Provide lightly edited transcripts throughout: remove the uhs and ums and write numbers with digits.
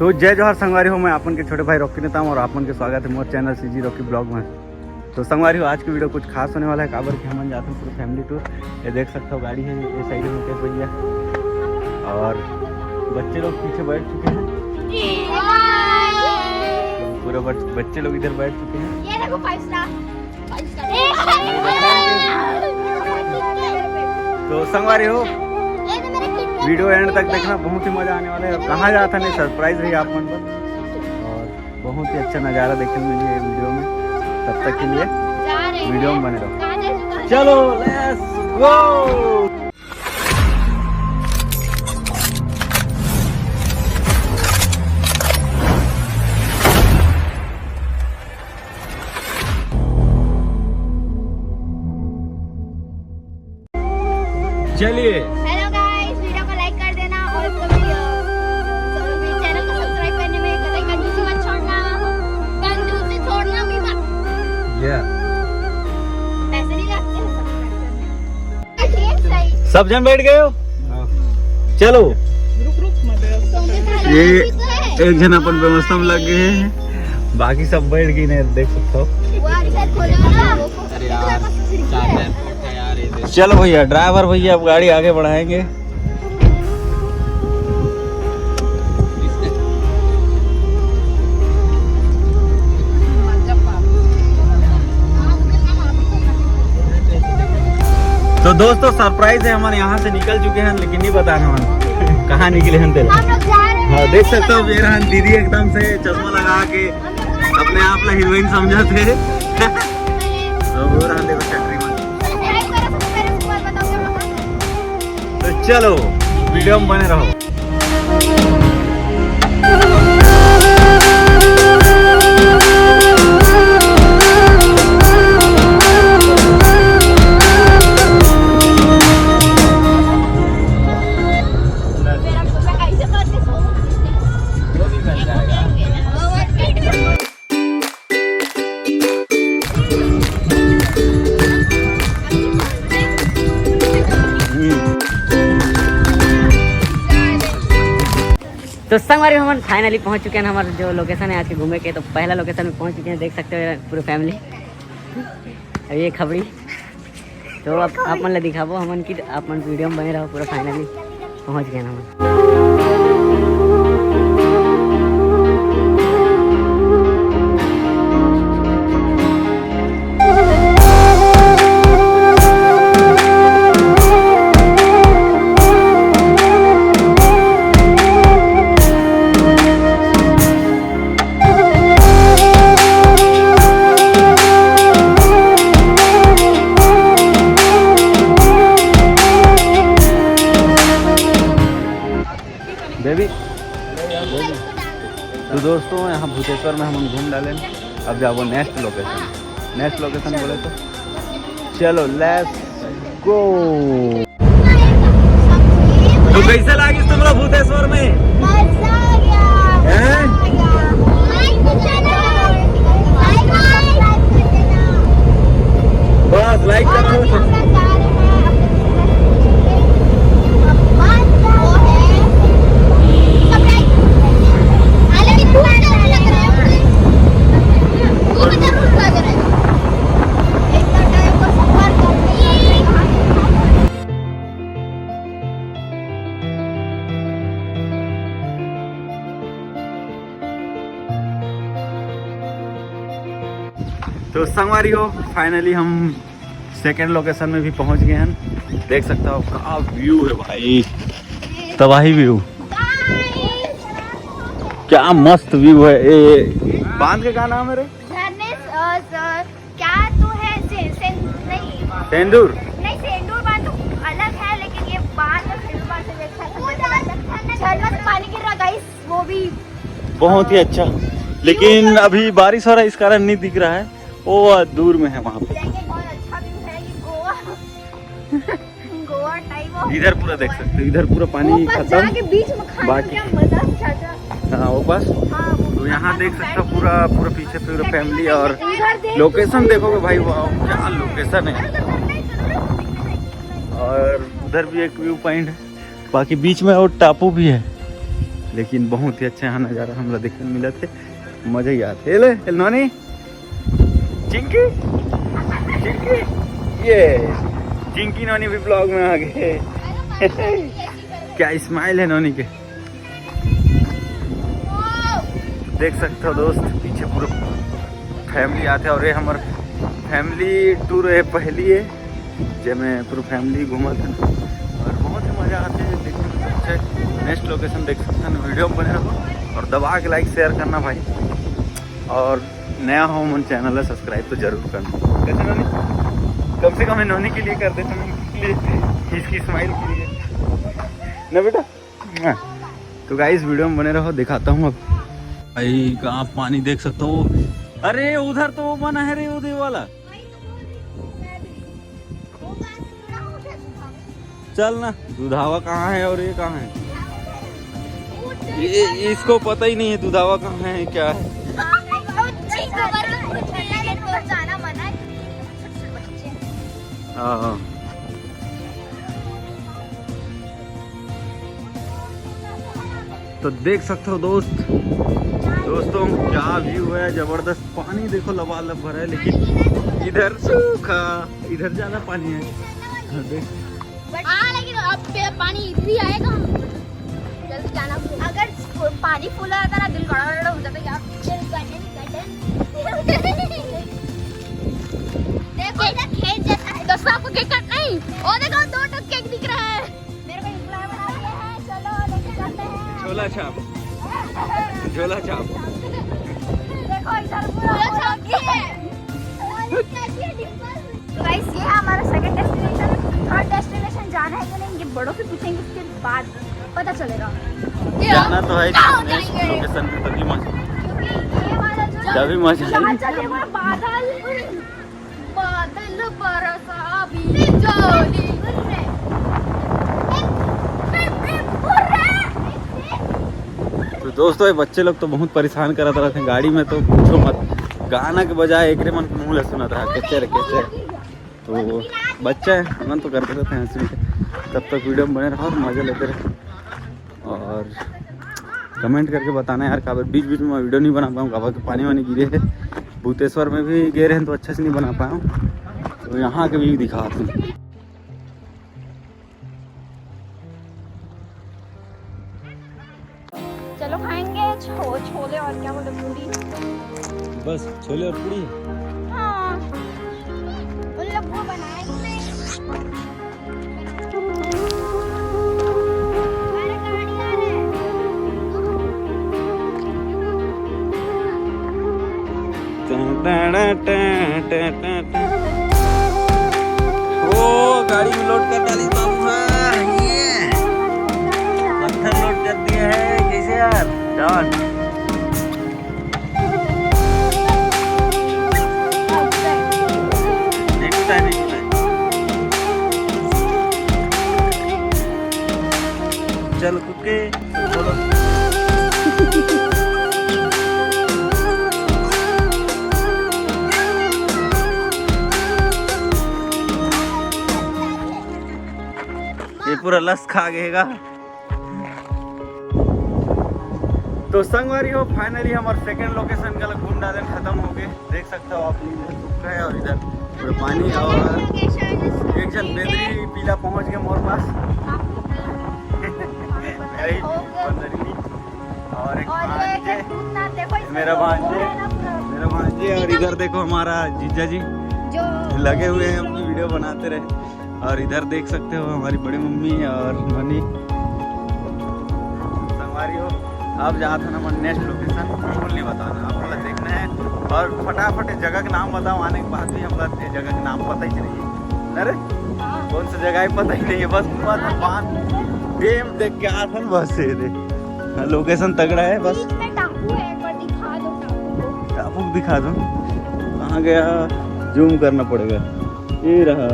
तो जय जोहार संगवारी हो, मैं आपन के छोटे भाई रॉकी नेता हूँ और आपन के स्वागत है मोर चैनल सीजी रॉकी ब्लॉग में। तो संगवारी हो, आज की वीडियो कुछ खास होने वाला है। काबर कि हम जाते हैं पूरी फैमिली टूर। ये देख सकते हो गाड़ी है, ये साइड में मुकेश भैया और बच्चे लोग पीछे बैठ चुके हैं। पूरे बच्चे लोग इधर बैठ चुके हैं। ये देखो 5 स्टार। तो संगवारी हो, वीडियो एंड तक देखना, बहुत ही मजा आने वाला है। और कहाँ जाता नहीं, सरप्राइज रही आप मन पर और बहुत ही अच्छा नज़ारा देखने मिलेगा ये वीडियो में। तब तक के लिए वीडियो में बने रहो। चलो लेट्स गो। चलिए, हेलो गाइस, वीडियो को लाइक कर देना और कभी चैनल को सब्सक्राइब करने में कभी कंजूसी मत छोड़ना। कंजूसी छोड़ना भी मत। पैसे नहीं लगते हैं सब्सक्राइब करने। सब जन बैठ गए हो? चलो, ये एक जन अपन व्यवस्था में लग गए हैं, बाकी सब बैठ गए नहीं, देख सकते हो। चलो भैया, ड्राइवर भैया अब गाड़ी आगे बढ़ाएंगे। तो दोस्तों, सरप्राइज है, हमारे यहाँ से निकल चुके हैं, लेकिन नहीं बताना हम कहाँ निकले हैं। तेरे हाँ, देख सकते हो मेरा दीदी एकदम से चश्मा लगा के अपने आप ला हीरोइन समझा थे। तो चलो वीडियो में बने रहो। तो संगवारी हम फाइनली पहुंच चुके हैं। हमारा जो लोकेशन है आज के घूमे के, तो पहला लोकेशन में पहुंच चुके हैं, देख सकते हो पूरी फैमिली। अब ये खबड़ी तो अब आप मन ला दिखाबो हमन की, आप मन वीडियो में बने रहो। पूरा फाइनली पहुंच गए हम। बेबी तो दोस्तों, यहाँ भूतेश्वर में हम घूम डालें। अब जाओ नेक्स्ट लोकेशन बोले तो चलो लेट्स गो। तो कैसे लगी तुम लोग भूतेश्वर में? बस लाइक करो। तो संगवारी हो, फाइनली हम सेकेंड लोकेशन में भी पहुंच गए हैं। देख सकते हो क्या व्यू है भाई, तबाही व्यू, क्या मस्त व्यू है। ये बांध के क्या नाम है रे? क्या तो है नहीं सेंदूर नहीं, सेंदूर बांध तो अलग है, लेकिन ये बांध झरना से पानी गिर रहा गाइस, वो भी बहुत ही अच्छा। लेकिन अभी बारिश हो रहा है, इस कारण नहीं दिख रहा है। वो दूर में है वहाँ पे। बहुत अच्छा व्यू है ये गोवा टाइप। इधर पूरा देख सकते हो, इधर पूरा पानी खत्म, बीच में खाने बाकी का मजा चाचा। हाँ वो बस। तो यहाँ देख सकते हो पूरा पीछे पूरा फैमिली। और लोकेशन देखोगे भाई, वाह क्या लोकेशन है। और उधर भी एक व्यू पॉइंट है, बाकी बीच में और टापू भी है। लेकिन बहुत ही अच्छा यहाँ नज़ारा हमरा देखने में मिला थे, मज़ा ही आते। ले नॉनी चिंकी चिंकी, ये चिंकी नॉनी भी ब्लॉग में आ गए। क्या स्माइल है नॉनी के, देख सकते हो दोस्त पीछे पूरा फैमिली आते हैं। और ये हमारे फैमिली टूर है पहली है जिसमें पूरा फैमिली घूमा था और बहुत ही मज़ा आते हैं देखने में। अच्छा नेक्स्ट लोकेशन देख सकते हैं, वीडियो में बने रहो और दबा के लाइक शेयर करना भाई। और नया हो मन चैनल है सब्सक्राइब तो जरूर करना। कैसे नोनी, कम से कम नोनी के लिए कर देते हैं, इसकी स्माइल के लिए ना बेटा। तो गाइस वीडियो में बने रहो, दिखाता हूँ अब भाई कहाँ पानी देख सकते हो। अरे उधर तो वो बना है रे उदय वाला, चल ना। दुधावा कहाँ है और ये कहाँ है, ये इसको पता ही नहीं है दुधावा कहाँ है क्या है। हाँ तो देख सकते हो दोस्तों क्या व्यू है, जबरदस्त। पानी देखो लबालब भरा है, लेकिन इधर सूखा, इधर ज्यादा पानी है। देख लेकिन अब पानी इधर ही आएगा, जल्दी जाना। अगर पानी फुल आता ना दिल गड़ा हो जाता यार। देखो इधर खेत जैसा है, दोस्तों आपको केक कट नहीं। ओ देखो 2 टक केक दिख रहा है। मेरे को इंप्लॉय बना दिया है, चलो लेके चलते हैं। झोला छाप, झोला छाप। देखो इधर पूरा है। तो गाइस ये है हमारा सेकंड डेस्टिनेशन। थर्ड डेस्टिनेशन जाना है कि नहीं ये बड़ों से पूछेंगे, उसके बाद पता चलेगा। जाना तो है नेक्स्ट लोकेशन पे, तभी मजा, क्योंकि ये वाला जो तभी मजा चले वो बादल बादल बरसा बिजली। तो दोस्तों ये बच्चे लोग तो बहुत परेशान करत रहते हैं गाड़ी में, तो पूछो मत। गाना के बजाय एक मन मुँह ले सुनत रहा केचर केचर। तो बच्चा है मन तो करते रहते हैं हंसी के। तब तक वीडियो में बने रहो, मज़ा लेते रहे और कमेंट करके बताना यार। काबर बीच बीच में मैं वीडियो नहीं बना पाऊँ, काबर के पानी वानी गिरे है। भूतेश्वर में भी गए रहे हैं तो अच्छे से नहीं बना पाया हूँ, तो यहाँ के भी दिखाते हैं। चलो खाएंगे छोले और क्या बोलते पूरी। बस छोले और पूरी। हाँ उन लोग वो बनाएंगे। ओ गाड़ी में लोड कर डाली बाबू, ये पत्थर लोड कर दिया है। कैसे यार डॉन, चल कुके चलो। ये पूरा लस खा गएगा। तो संगवारी हो फाइनली हमारे सेकंड लोकेशन का घूम डाले खत्म हो गए। देख सकते हो आप, इधर सूखा है और इधर पूरा पानी। और एक जन बेदरी पीला पहुंच गए मोर पास और एक मेरा भांजे। और इधर देखो हमारा जीजा जी जो लगे हुए हैं अपनी वीडियो बनाते रहे। और इधर देख सकते हो हमारी बड़ी मम्मी और ननी। संगवारी हो आप जहाँ था ना नेक्स्ट लोकेशन बिल्कुल नहीं बताना, आप मतलब देखना है। और फटाफट जगह का नाम बताओ, आने के बाद भी हम लोग जगह का नाम पता ही नहीं है। अरे कौन सा जगह ही पता ही नहीं है, बस गेम देख के आता है बस। ये लोकेशन तगड़ा है, बस टापू है, एक बार दिखा दो। टापू दिखा दो, कहाँ गया, जूम करना पड़ेगा। ये रहा,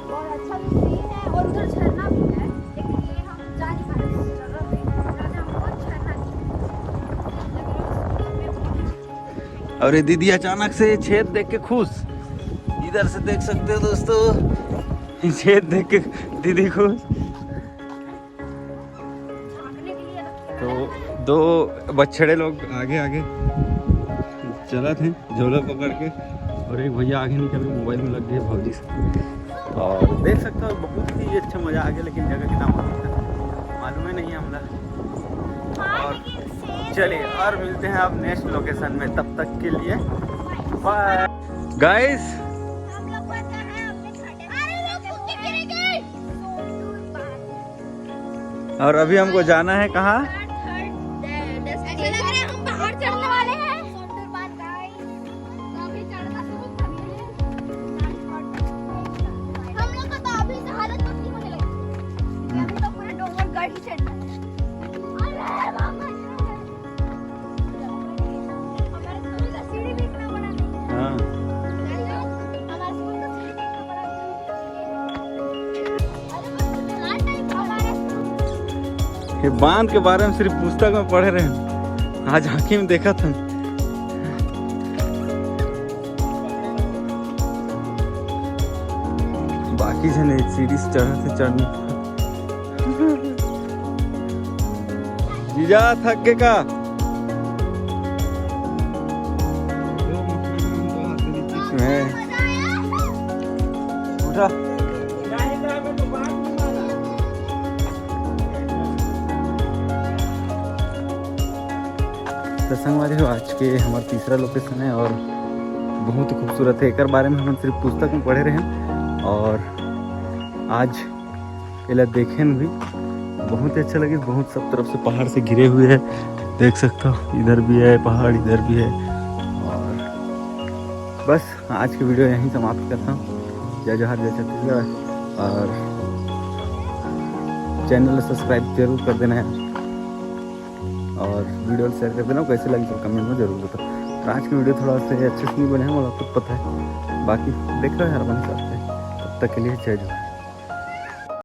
बहुत अच्छा सीन है। और उधर झरना भी है, लेकिन ये हम जा नहीं पाए उस जगह पे। बहुत झरना है। और ये दीदी अचानक से छेद देख के खुश, इधर से देख सकते हो दोस्तों, छेद देख के दीदी खुश। तो दो बछड़े लोग आगे आगे चला थे झोला पकड़ के, और एक भैया आगे निकल के मोबाइल में लग गए भौजी से। और देख सकते हो बहुत ही अच्छा मज़ा आ गया, लेकिन जगह कितना मालूम ही नहीं है हमरा। और चलिए और मिलते हैं अब नेक्स्ट लोकेशन में, तब तक के लिए बाय गाइस। और अभी हमको जाना है कहाँ? ये बांध के बारे में सिर्फ पुस्तक में पढ़े रहे, आज आँखी में देखा था। बाकी से नहीं सीढ़ी से चढ़ने जीजा थक के का उठा। तो संगवारी हो, आज के हमारा तीसरा लोकेशन है और बहुत ही खूबसूरत है। एक बारे में हम सिर्फ पुस्तक में पढ़े रहे और आज इला देखे भी बहुत ही अच्छा लगे। बहुत सब तरफ से पहाड़ से घिरे हुए हैं, देख सकते हो, इधर भी है पहाड़, इधर भी है। और बस आज की वीडियो यहीं समाप्त करता हूँ। जय जोहार, जय छत्तीसगढ़, और चैनल सब्सक्राइब जरूर कर देना है और वीडियो शेयर कर देना। कैसे लगी तो कमेंट में जरूर बताओ। तो आज की वीडियो थोड़ा सा अच्छे से नहीं बने हैं, मुझे खुद पता है, बाकी देख रहे हैं हर बन सकते हैं। तब तक के लिए जय जोहार।